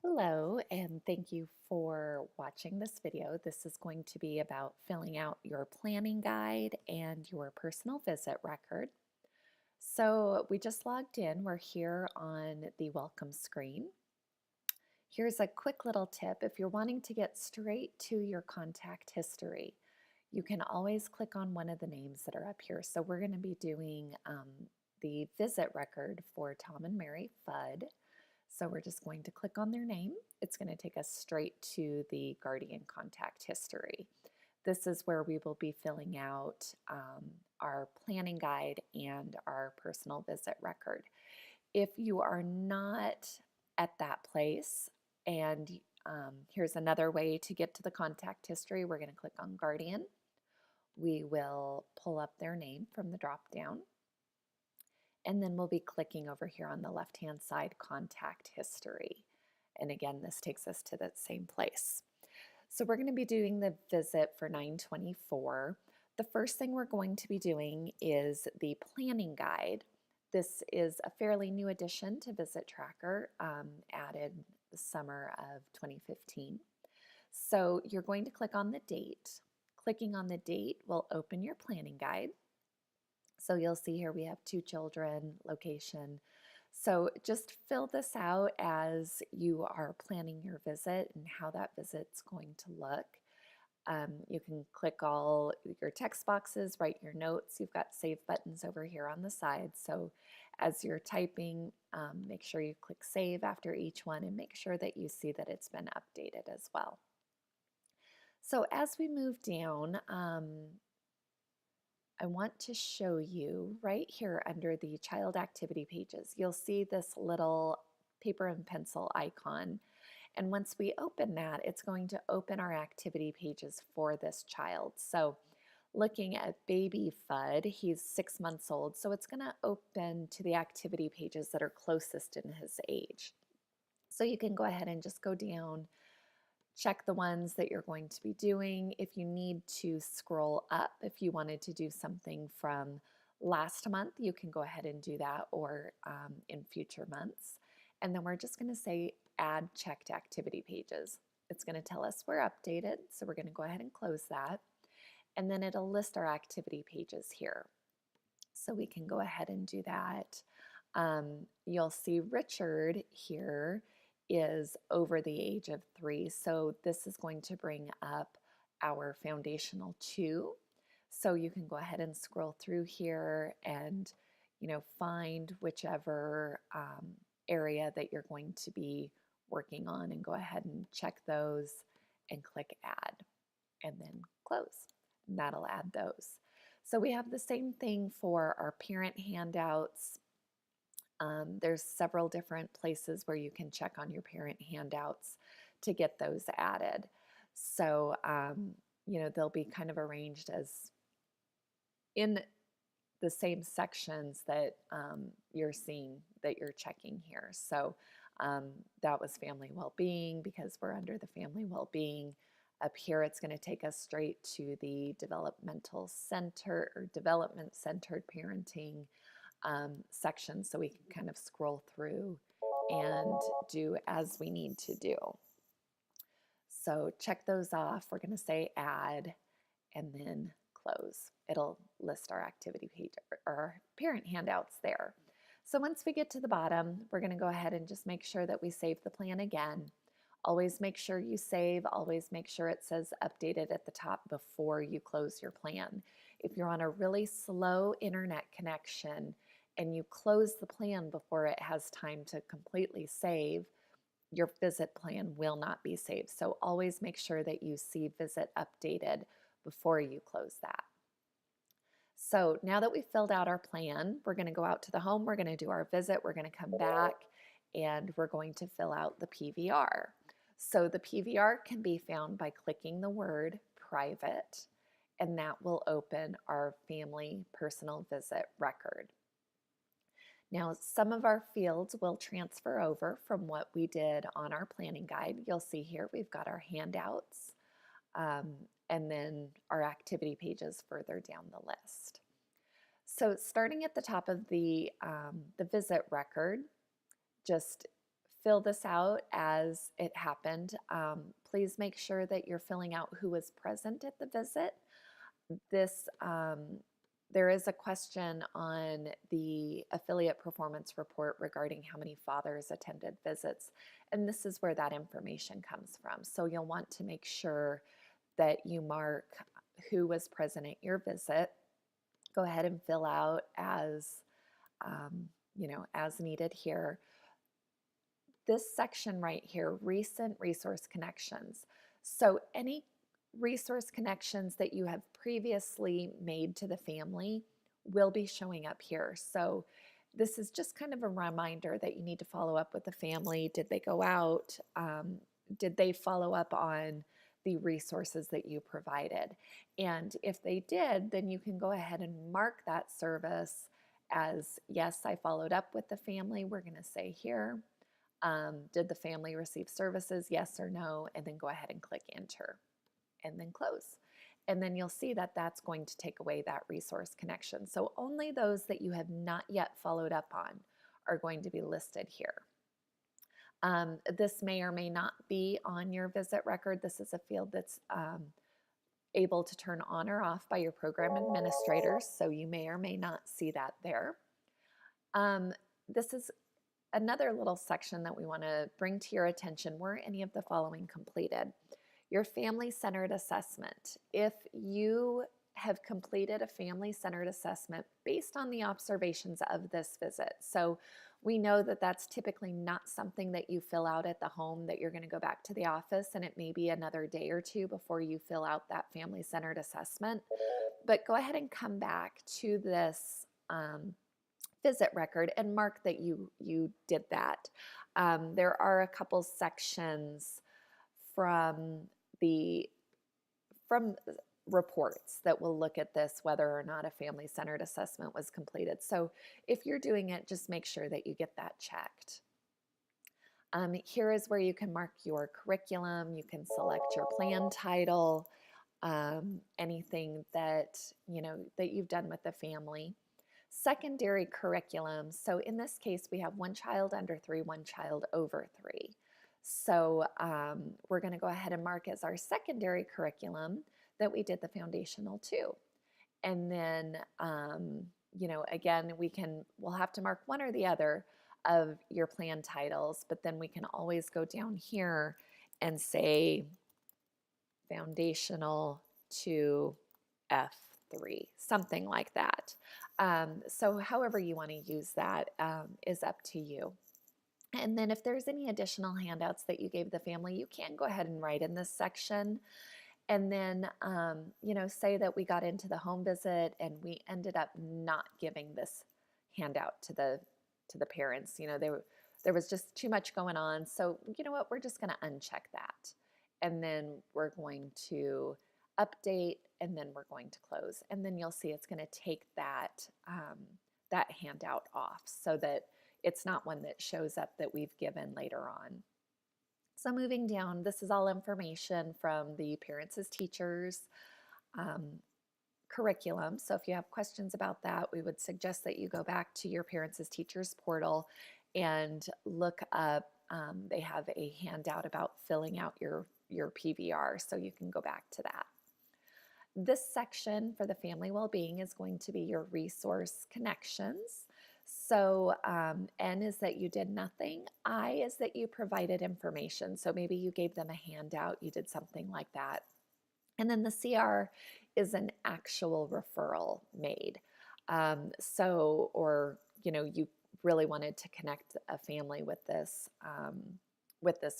Hello, and thank you for watching this video. This is going to be about filling out your planning guide and your personal visit record. So we just logged in. We're here on the welcome screen. Here's a quick little tip. If you're wanting to get straight to your contact history, you can always click on one of the names that are up here. So we're going to be doing the visit record for Tom and Mary Fudd. So we're just going to click on their name. It's going to take us straight to the guardian contact history. This is where we will be filling out our planning guide and our personal visit record. If you are not at that place, and here's another way to get to the contact history, we're going to click on guardian. We will pull up their name from the drop down. And then we'll be clicking over here on the left-hand side, contact history. And again, this takes us to that same place. So we're going to be doing the visit for 9/24. The first thing we're going to be doing is the planning guide. This is a fairly new addition to Visit Tracker, added the summer of 2015. So you're going to click on the date. Clicking on the date will open your planning guide. So you'll see here we have 2 children, location. So just fill this out as you are planning your visit and how that visit's going to look. You can click all your text boxes, write your notes. You've got save buttons over here on the side. So as you're typing, make sure you click save after each one and make sure that you see that it's been updated as well. So as we move down, I want to show you right here under the child activity pages, you'll see this little paper and pencil icon. And once we open that, it's going to open our activity pages for this child. So looking at baby Fudd, he's 6 months old, so it's going to open to the activity pages that are closest in his age. So you can go ahead and just go down, check the ones that you're going to be doing. If you need to scroll up, if you wanted to do something from last month, you can go ahead and do that, or in future months. And then we're just going to say add checked activity pages. It's going to tell us we're updated, so we're going to go ahead and close that. And then it'll list our activity pages here. So we can go ahead and do that. You'll see Richard here is over the age of 3. So this is going to bring up our foundational 2. So you can go ahead and scroll through here and, find whichever area that you're going to be working on and go ahead and check those and click add and then close. And that'll add those. So we have the same thing for our parent handouts. There's several different places where you can check on your parent handouts to get those added. So, they'll be kind of arranged as in the same sections that you're seeing that you're checking here. So that was family well-being because we're under the family well-being. Up here, it's going to take us straight to the developmental center or development-centered parenting section, so we can kind of scroll through and do as we need to do. So check those off. We're going to say add and then close. It'll list our activity page or our parent handouts there. So once we get to the bottom, we're going to go ahead and just make sure that we save the plan again. Always make sure you save. Always make sure it says updated at the top before you close your plan. If you're on a really slow internet connection and you close the plan before it has time to completely save, your visit plan will not be saved. So always make sure that you see visit updated before you close that. So now that we've filled out our plan, we're going to go out to the home, we're going to do our visit, we're going to come back, and we're going to fill out the PVR. So the PVR can be found by clicking the word private, and that will open our family personal visit record. Now, some of our fields will transfer over from what we did on our planning guide. You'll see here we've got our handouts and then our activity pages further down the list. So starting at the top of the visit record, just fill this out as it happened. Please make sure that you're filling out who was present at the visit. This there is a question on the affiliate performance report regarding how many fathers attended visits, and this is where that information comes from. So you'll want to make sure that you mark who was present at your visit. Go ahead and fill out as as needed here. This section right here, recent resource connections. So any resource connections that you have previously made to the family will be showing up here. So this is just kind of a reminder that you need to follow up with the family. Did they go out? Did they follow up on the resources that you provided? And if they did, then you can go ahead and mark that service as, yes, I followed up with the family. We're going to say here, did the family receive services? Yes or no? And then go ahead and click enter and then close. And then you'll see that that's going to take away that resource connection. So only those that you have not yet followed up on are going to be listed here. This may or may not be on your visit record. This is a field that's able to turn on or off by your program administrators, so you may or may not see that there. This is another little section that we want to bring to your attention. Were any of the following completed? Your family-centered assessment. If you have completed a family-centered assessment based on the observations of this visit, so we know that that's typically not something that you fill out at the home, that you're going to go back to the office, and it may be another day or two before you fill out that family-centered assessment. But go ahead and come back to this visit record and mark that you did that. There are a couple sections from reports that will look at this, whether or not a family-centered assessment was completed. So if you're doing it, just make sure that you get that checked. Here is where you can mark your curriculum. You can select your plan title, anything that that you've done with the family. Secondary curriculum. So in this case, we have one child under 3, one child over 3. So we're going to go ahead and mark as our secondary curriculum that we did the foundational too. And then, again, we'll have to mark one or the other of your plan titles, but then we can always go down here and say foundational to F3, something like that. So however you want to use that is up to you. And then if there's any additional handouts that you gave the family, you can go ahead and write in this section. And then, say that we got into the home visit and we ended up not giving this handout to the parents. There was just too much going on. So you know what? We're just going to uncheck that. And then we're going to update, and then we're going to close. And then you'll see it's going to take that handout off so that it's not one that shows up that we've given later on. So moving down, this is all information from the Parents as Teachers curriculum. So if you have questions about that, we would suggest that you go back to your Parents as Teachers portal and look up, they have a handout about filling out your PVR, so you can go back to that. This section for the family well-being is going to be your resource connections. So N is that you did nothing. I is that you provided information. So maybe you gave them a handout, you did something like that. And then the CR is an actual referral made. You really wanted to connect a family with this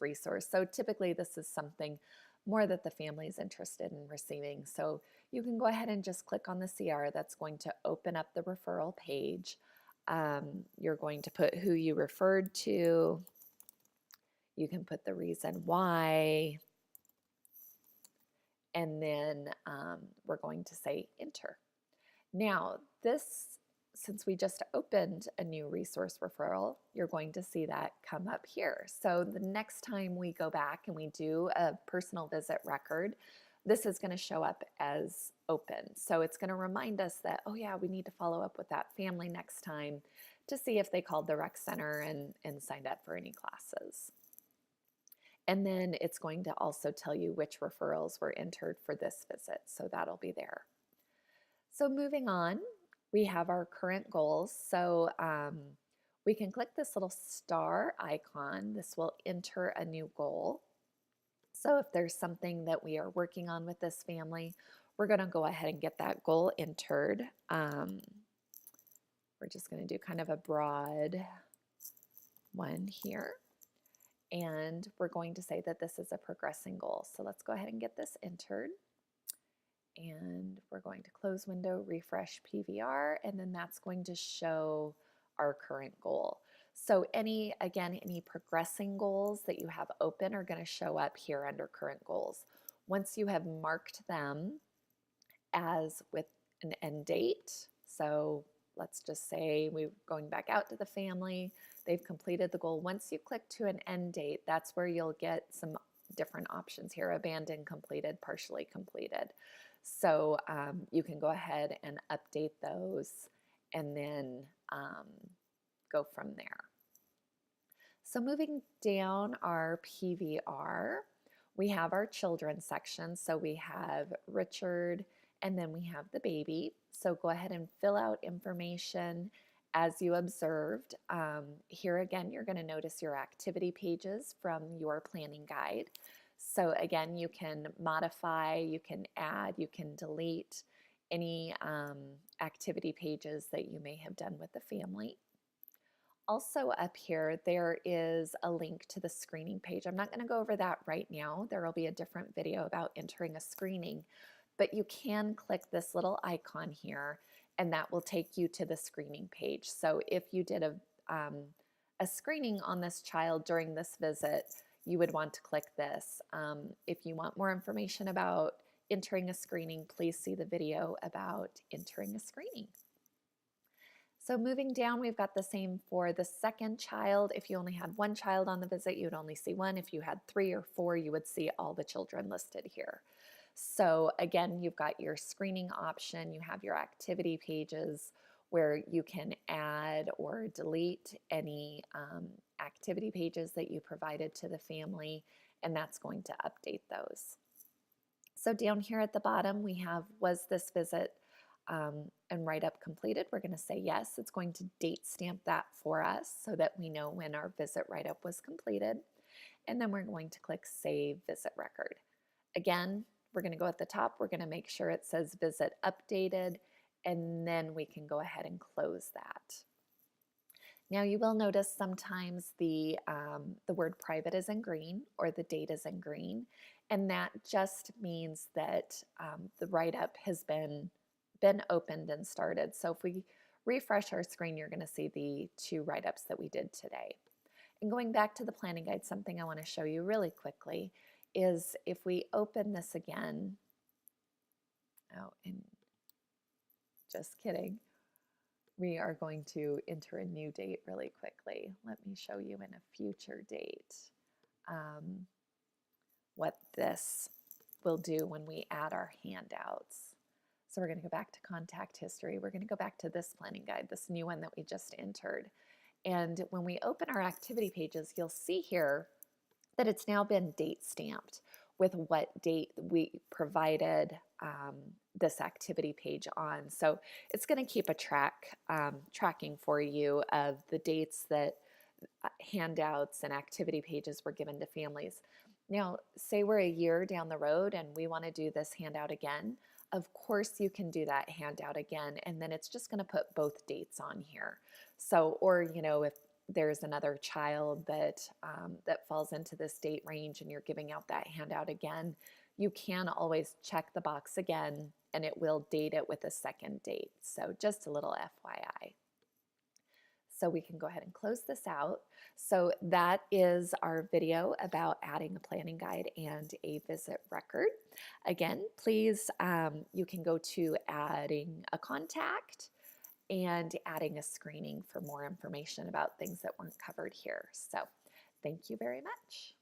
resource. So typically this is something more that the family is interested in receiving. So you can go ahead and just click on the CR. That's going to open up the referral page. You're going to put who you referred to. You can put the reason why. And then we're going to say enter. Now since we just opened a new resource referral, you're going to see that come up here. So the next time we go back and we do a personal visit record, this is going to show up as open. So it's going to remind us that, oh yeah, we need to follow up with that family next time to see if they called the rec center and signed up for any classes. And then it's going to also tell you which referrals were entered for this visit, so that'll be there. So moving on, we have our current goals. So we can click this little star icon. This will enter a new goal. So if there's something that we are working on with this family, we're going to go ahead and get that goal entered. We're just going to do kind of a broad one here. And we're going to say that this is a progressing goal. So let's go ahead and get this entered. And we're going to close window, refresh PVR, and then that's going to show our current goal. So any progressing goals that you have open are going to show up here under current goals. Once you have marked them as with an end date, so let's just say we're going back out to the family, they've completed the goal. Once you click to an end date, that's where you'll get some different options here: abandoned, completed, partially completed. So you can go ahead and update those and then go from there. So moving down our PVR, we have our children section. So we have Richard and then we have the baby. So go ahead and fill out information as you observed. Here again, you're going to notice your activity pages from your planning guide. So again, you can modify, you can add, you can delete any activity pages that you may have done with the family. Also up here, there is a link to the screening page. I'm not going to go over that right now. There will be a different video about entering a screening, but you can click this little icon here and that will take you to the screening page. So if you did a screening on this child during this visit, you would want to click this. If you want more information about entering a screening, please see the video about entering a screening. So moving down, we've got the same for the second child. If you only had one child on the visit, you would only see one. If you had 3 or 4, you would see all the children listed here. So again, you've got your screening option, you have your activity pages where you can add or delete any activity pages that you provided to the family, and that's going to update those. So down here at the bottom, we have, was this visit and write-up completed? We're going to say yes. It's going to date stamp that for us so that we know when our visit write-up was completed. And then we're going to click Save Visit Record. Again, we're going to go at the top. We're going to make sure it says Visit Updated, and then we can go ahead and close that. Now you will notice sometimes the word private is in green or the date is in green, and that just means that the write-up has been opened and started. So if we refresh our screen, you're going to see the 2 write-ups that we did today. And going back to the planning guide, something I want to show you really quickly is if we open this again, oh, and just kidding, we are going to enter a new date really quickly. Let me show you in a future date what this will do when we add our handouts. So we're going to go back to contact history. We're going to go back to this planning guide, this new one that we just entered. And when we open our activity pages, you'll see here that it's now been date stamped with what date we provided this activity page on. So it's going to keep a tracking for you of the dates that handouts and activity pages were given to families. Now, say we're a year down the road and we want to do this handout again. Of course you can do that handout again, and then it's just going to put both dates on here. So, or you know, if there's another child that that falls into this date range and you're giving out that handout again, you can always check the box again and it will date it with a second date. So just a little FYI. So we can go ahead and close this out. So that is our video about adding a planning guide and a visit record. Again, please, you can go to adding a contact and adding a screening for more information about things that weren't covered here. So thank you very much.